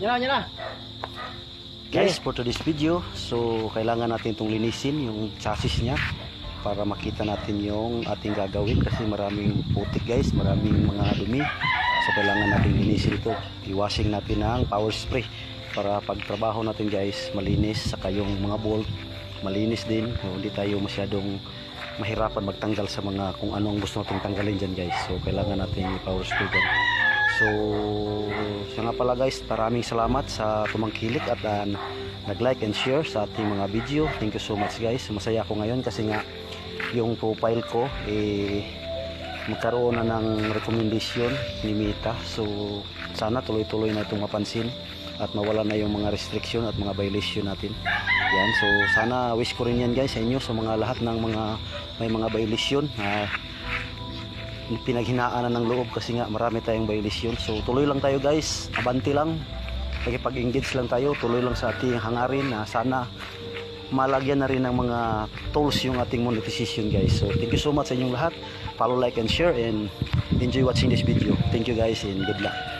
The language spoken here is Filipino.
Yan na. Guys, for today's video, so kailangan natin itong linisin yung chassis niya para makita natin yung ating gagawin kasi maraming putik guys, maraming mga dumi. So kailangan natin linisin ito. I-washing natin ng power spray para pagtrabaho natin guys, malinis. Saka yung mga bolt, malinis din. Hindi tayo masyadong mahirapan magtanggal sa mga kung anong gusto natin tanggalin dyan guys. So kailangan natin i-power spray dyan. So siya nga pala guys, maraming salamat sa tumangkilik at nag-like and share sa ating mga video. Thank you so much guys. Masaya ako ngayon kasi nga yung profile ko magkaroon na ng recommendation ni Meta. So sana tuloy-tuloy na itong mapansin at mawala na yung mga restriction at mga violation natin. Yan, so sana wish ko rin yan guys sa inyo, sa mga lahat ng mga may mga violation. Pinaghinaan na ng loob kasi nga marami tayong violation. So tuloy lang tayo guys, abanti lang, pag-engage lang tayo, tuloy lang sa ating hangarin na sana malagyan na rin ng mga tools yung ating monetization guys. So thank you so much sa inyong lahat. Follow, like and share and enjoy watching this video. Thank you guys and good luck.